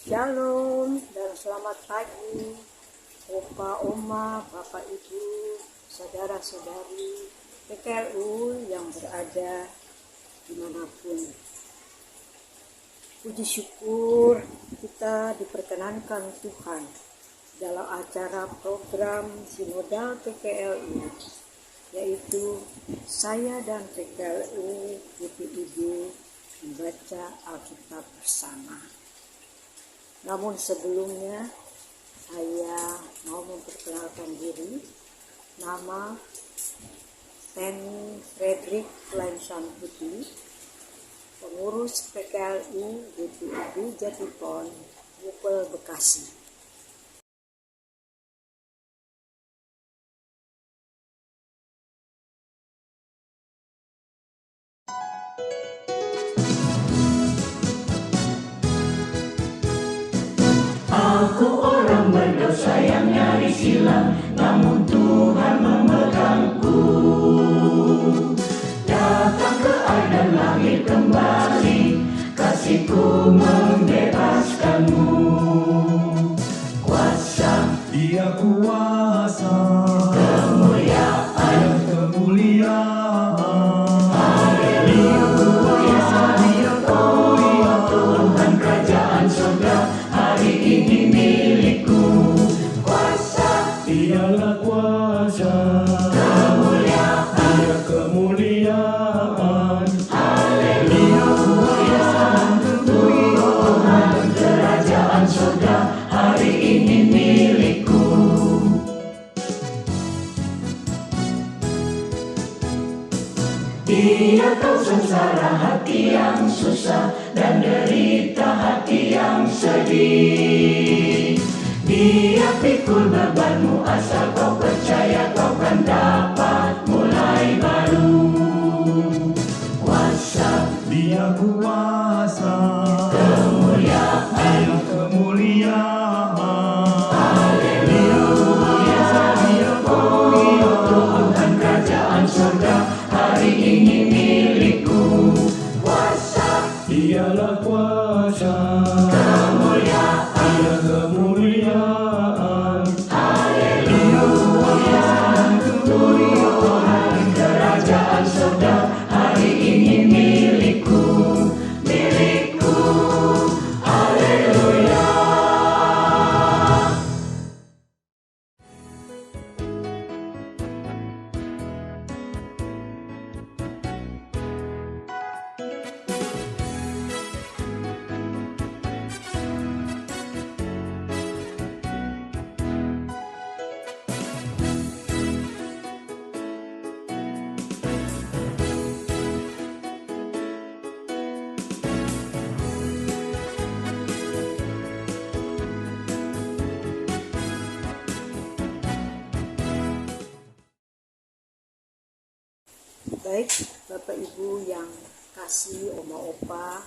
Shalom dan selamat pagi, Opa, Oma, Bapak, Ibu, saudara-saudari PKLU yang berada dimanapun. Puji syukur kita diperkenankan Tuhan dalam acara program Sinodal PKLU, yaitu saya dan PKLU GPIB membaca Alkitab bersama. Namun sebelumnya saya mau memperkenalkan diri. Nama Penny Frederick Lansan Putih, pengurus PKLU GPIB Jatipon, Gupel, Bekasi. Aku orang berdosa yang nyaris hilang, namun Tuhan memegangku. Datang ke air dan lahir kembali, kasih-Ku membebaskanmu. Kuasa, Dia kuasa, kemuliaan, Dia kuasa, Dia kemuliaan, Tuhan kerajaan surga hari ini milikku. Kuasa, Dialah kuasa, kemuliaan, Dia kemuliaan, Tuhan kerajaan surga hari ini milikku. Dia tahu sengsara hati yang susah dan derita hati yang sedih. Dia pikul bebanmu asal kau percaya, kau kan dapat mulai baru. Kuasa, Dia kuasa, kemuliaan, Dia kemuliaan, Tuhan kerajaan surga hari ini milikku. Kuasa, Dialah kuasa, kemuliaan, Dia kemuliaan, Tuhan kerajaan surga hari ini milikku, milikku. Haleluya. Baik, Bapak Ibu yang kasih, Oma Opa,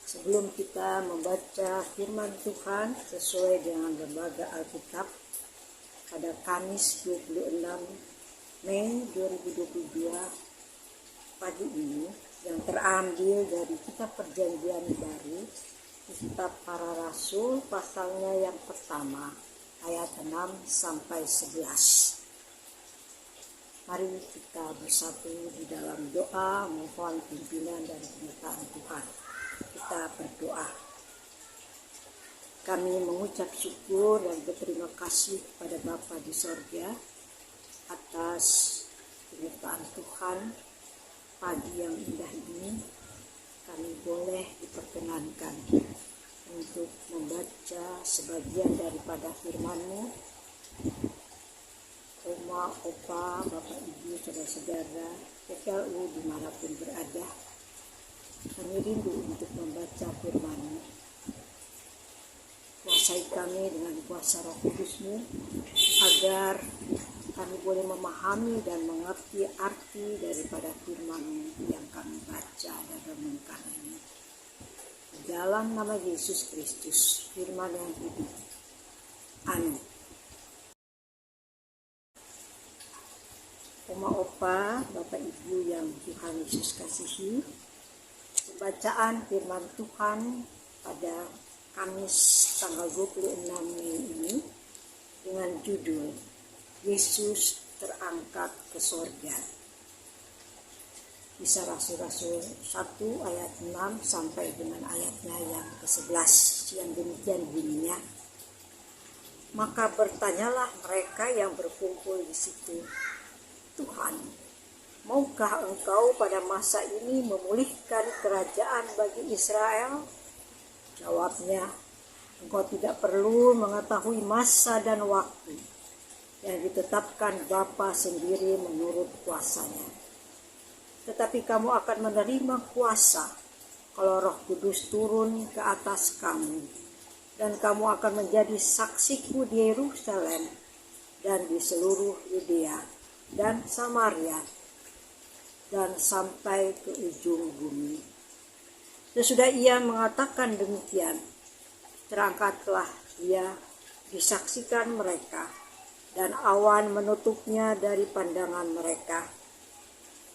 sebelum kita membaca firman Tuhan sesuai dengan lembaga Alkitab pada Kamis 26 Mei 2022 pagi ini, yang terambil dari kitab Perjanjian Baru, kitab Para Rasul pasalnya yang pertama ayat 6 sampai 11. Mari kita bersatu di dalam doa mohon pimpinan dan penyertaan Tuhan. Kita berdoa. Kami mengucap syukur dan berterima kasih kepada Bapa di sorga atas penyertaan Tuhan pagi yang indah ini. Kami boleh diperkenankan untuk membaca sebagian daripada firman-Mu. Oma, Opa, Bapak, Ibu, saudara-saudara PKLU dimanapun berada, kami rindu untuk membaca firman-Mu. Kuasai kami dengan kuasa Roh Kudus-Mu, agar kami boleh memahami dan mengerti arti daripada firman-Mu yang kami baca dan renungkan ini. Dalam nama Yesus Kristus, firman yang hidup. Amin. Oma, Opa, Bapak, Ibu yang Tuhan Yesus kasihi, pembacaan firman Tuhan pada Kamis tanggal 26 Mei ini dengan judul Yesus terangkat ke sorga. Kisah Rasul-Rasul 1 ayat 6 sampai dengan ayatnya yang ke-11 yang demikian bunyinya. Maka bertanyalah mereka yang berkumpul di situ, Tuhan, maukah engkau pada masa ini memulihkan kerajaan bagi Israel? Jawabnya, engkau tidak perlu mengetahui masa dan waktu yang ditetapkan Bapa sendiri menurut kuasanya. Tetapi kamu akan menerima kuasa kalau Roh Kudus turun ke atas kamu, dan kamu akan menjadi saksiku di Yerusalem dan di seluruh Yudea dan Samaria dan sampai ke ujung bumi. Sesudah ia mengatakan demikian, terangkatlah ia disaksikan mereka, dan awan menutupnya dari pandangan mereka.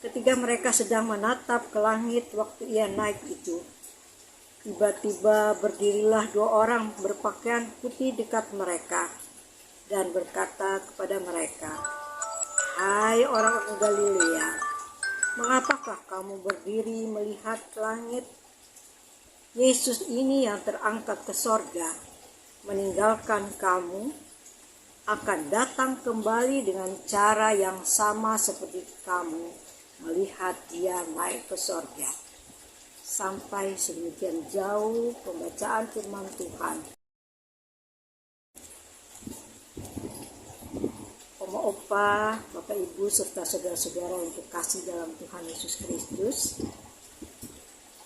Ketika mereka sedang menatap ke langit waktu ia naik itu, tiba-tiba berdirilah 2 orang berpakaian putih dekat mereka dan berkata kepada mereka, "Hai orang Galilea, mengapakah kamu berdiri melihat langit? Yesus ini yang terangkat ke sorga, meninggalkan kamu, akan datang kembali dengan cara yang sama seperti kamu melihat dia naik ke sorga." Sampai sedemikian jauh pembacaan firman Tuhan. Oma opa, Bapak Ibu serta saudara-saudara yang terkasih dalam Tuhan Yesus Kristus,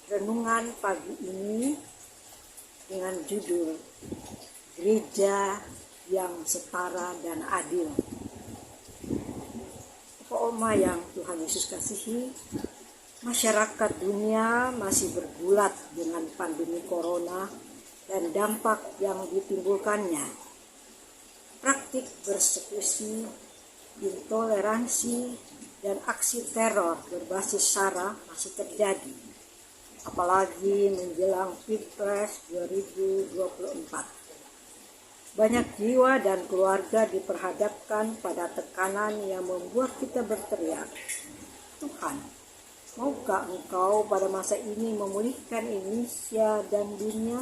renungan pagi ini dengan judul Gereja yang Setara dan Adil. Bapak Oma yang Tuhan Yesus kasihi, masyarakat dunia masih bergulat dengan pandemi corona dan dampak yang ditimbulkannya. Praktik persekusi, intoleransi, dan aksi teror berbasis SARA masih terjadi, apalagi menjelang Pilpres 2024. Banyak jiwa dan keluarga diperhadapkan pada tekanan yang membuat kita berteriak, Tuhan, maukah engkau pada masa ini memulihkan Indonesia dan dunia?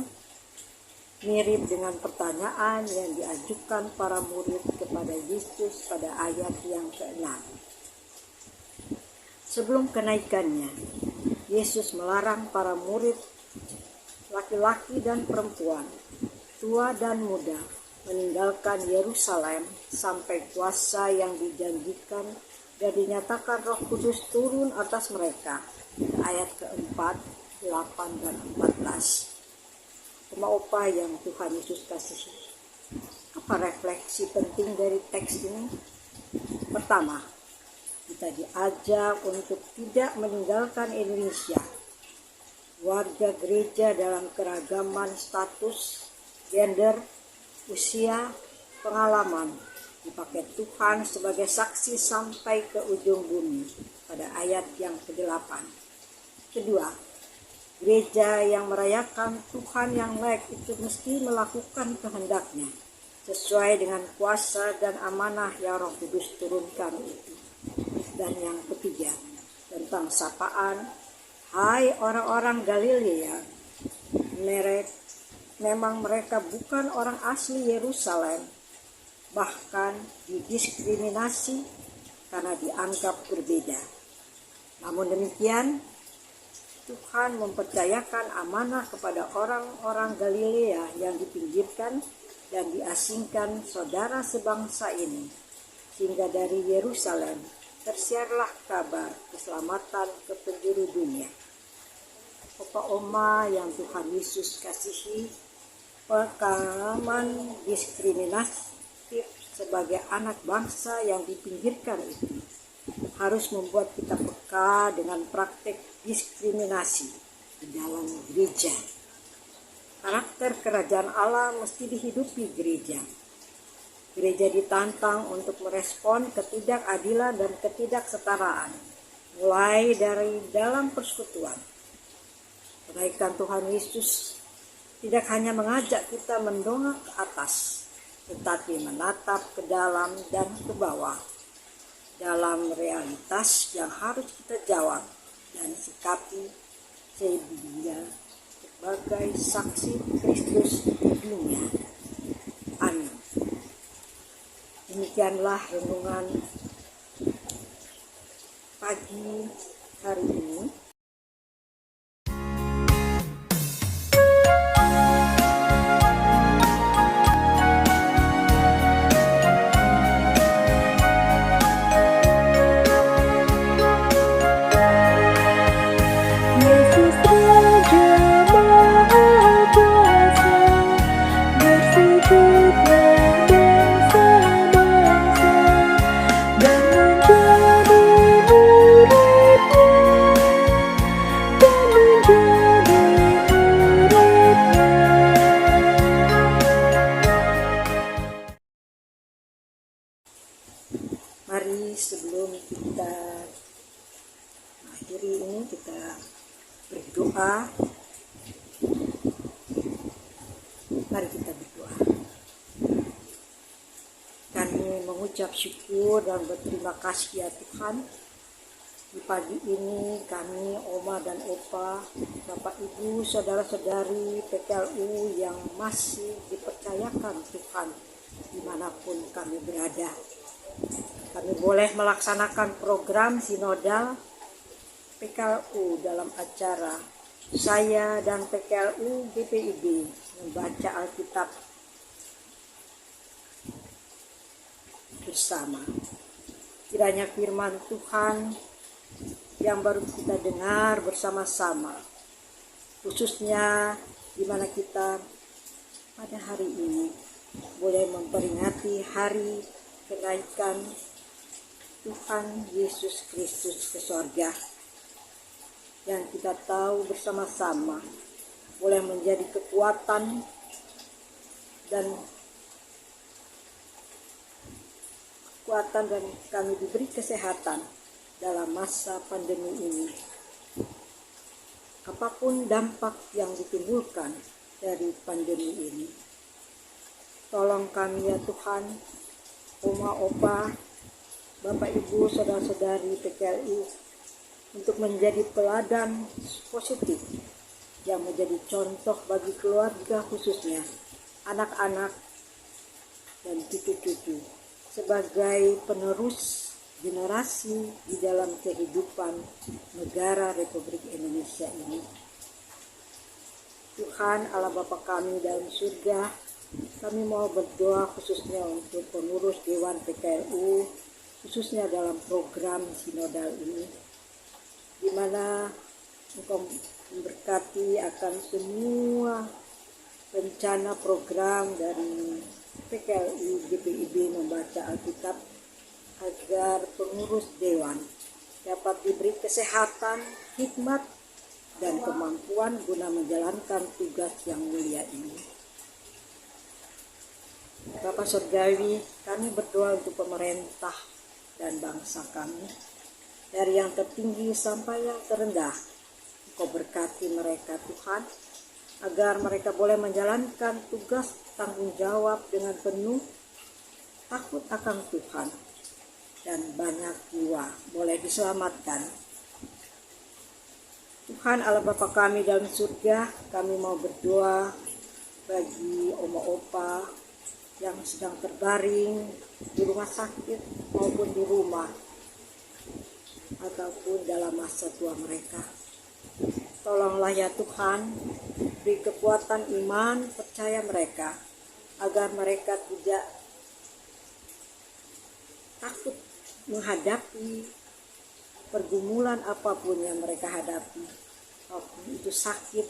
Mirip dengan pertanyaan yang diajukan para murid kepada Yesus pada ayat yang ke-6. Sebelum kenaikannya, Yesus melarang para murid, laki-laki dan perempuan, tua dan muda, meninggalkan Yerusalem sampai kuasa yang dijanjikan dan dinyatakan Roh Kudus turun atas mereka. Ayat ke-4, 8 dan 14. Oma opa yang Tuhan Yesus kasihi, apa refleksi penting dari teks ini? Pertama, kita diajak untuk tidak meninggalkan Indonesia. Warga gereja dalam keragaman status, gender, usia, pengalaman dipakai Tuhan sebagai saksi sampai ke ujung bumi pada ayat yang ke-8. Kedua, gereja yang merayakan Tuhan yang naik itu mesti melakukan kehendaknya sesuai dengan kuasa dan amanah yang Roh Kudus turunkan itu. Dan yang ketiga, tentang sapaan, hai orang-orang Galilea, memang mereka bukan orang asli Yerusalem, bahkan didiskriminasi karena dianggap berbeda. Namun demikian, Tuhan mempercayakan amanah kepada orang-orang Galilea yang dipinggirkan dan diasingkan saudara sebangsa ini, sehingga dari Yerusalem tersiarlah kabar keselamatan ke penjuru dunia. Bapak Oma yang Tuhan Yesus kasihi, pengalaman diskriminatif sebagai anak bangsa yang dipinggirkan itu harus membuat kita peka dengan praktek diskriminasi di dalam gereja. Karakter kerajaan Allah mesti dihidupi gereja. Gereja ditantang untuk merespon ketidakadilan dan ketidaksetaraan, mulai dari dalam persekutuan. Kenaikan Tuhan Yesus tidak hanya mengajak kita mendongak ke atas, tetapi menatap ke dalam dan ke bawah, dalam realitas yang harus kita jawab dan sikapi sehingga sebagai saksi Kristus di dunia. Amin. Demikianlah renungan pagi hari ini. Yesus Raja Maha Kuasa, bersujudlah bangsa-bangsa dan menjadi murid-Nya, dan menjadi murid-Nya. Mari sebelum kita akhiri ini kita berdoa. Mari kita berdoa. Kami mengucap syukur dan berterima kasih ya Tuhan. Di pagi ini kami, Oma dan Opa, Bapak Ibu, Saudara-saudari PKLU yang masih dipercayakan Tuhan dimanapun kami berada. Kami boleh melaksanakan program sinodal PKLU dalam acara saya dan PKLU GPIB membaca Alkitab bersama. Kiranya firman Tuhan yang baru kita dengar bersama-sama, khususnya di mana kita pada hari ini boleh memperingati hari kenaikan Tuhan Yesus Kristus ke sorga, yang kita tahu bersama-sama boleh menjadi kekuatan dan kami diberi kesehatan dalam masa pandemi ini. Apapun dampak yang ditimbulkan dari pandemi ini, tolong kami ya Tuhan, Oma, Opa, Bapak Ibu, Saudara-saudari PKLU, untuk menjadi teladan positif yang menjadi contoh bagi keluarga, khususnya anak-anak dan cucu-cucu, sebagai penerus generasi di dalam kehidupan negara Republik Indonesia ini. Tuhan Allah Bapa kami dalam surga, kami mau berdoa khususnya untuk pengurus Dewan PKLU, khususnya dalam program sinodal ini, di mana Engkau memberkati akan semua rencana program dari PKLU GPIB membaca Alkitab, agar pengurus Dewan dapat diberi kesehatan, hikmat, dan kemampuan guna menjalankan tugas yang mulia ini. Bapa Surgawi, kami berdoa untuk pemerintah dan bangsa kami, dari yang tertinggi sampai yang terendah. Engkau berkati mereka Tuhan, agar mereka boleh menjalankan tugas tanggung jawab dengan penuh takut akan Tuhan, dan banyak jiwa boleh diselamatkan. Tuhan Allah Bapa kami dalam surga, kami mau berdoa bagi Oma Opa yang sedang terbaring di rumah sakit maupun di rumah ataupun dalam masa tua mereka. Tolonglah ya Tuhan, beri kekuatan iman percaya mereka, agar mereka tidak takut menghadapi pergumulan apapun yang mereka hadapi, apapun itu sakit,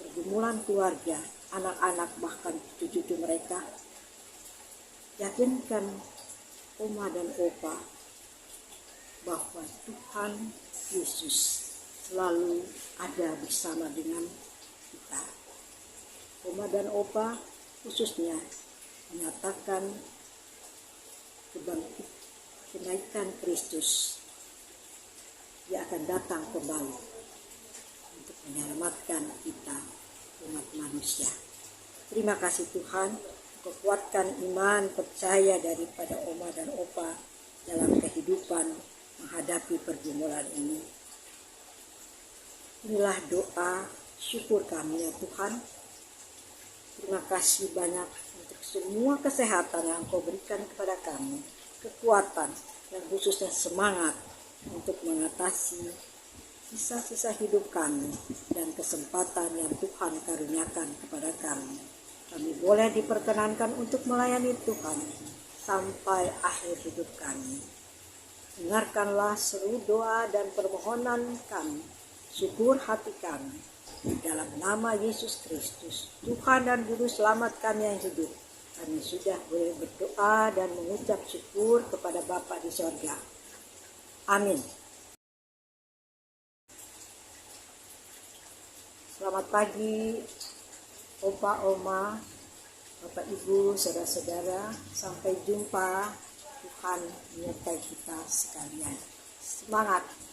pergumulan keluarga, anak-anak, bahkan cucu-cucu mereka. Yakinkan Oma dan Opa bahwa Tuhan Yesus selalu ada bersama dengan kita. Oma dan Opa khususnya menyatakan kenaikan Kristus, Dia akan datang kembali untuk menyelamatkan kita umat manusia. Terima kasih Tuhan, Engkau kuatkan iman percaya daripada oma dan opa dalam kehidupan menghadapi pergumulan ini. Inilah doa syukur kami ya Tuhan. Terima kasih banyak untuk semua kesehatan yang Engkau berikan kepada kami, kekuatan dan khususnya semangat untuk mengatasi sisa-sisa hidup kami dan kesempatan yang Tuhan karuniakan kepada kami. Kami boleh diperkenankan untuk melayani Tuhan sampai akhir hidup kami. Dengarkanlah seluruh doa dan permohonan kami, syukur hati kami. Dalam nama Yesus Kristus, Tuhan dan Juru Selamat kami yang hidup, kami sudah boleh berdoa dan mengucap syukur kepada Bapa di sorga. Amin. Selamat pagi, Opa, Oma, Bapak, Ibu, Saudara-saudara. Sampai jumpa. Tuhan menyertai kita sekalian. Semangat!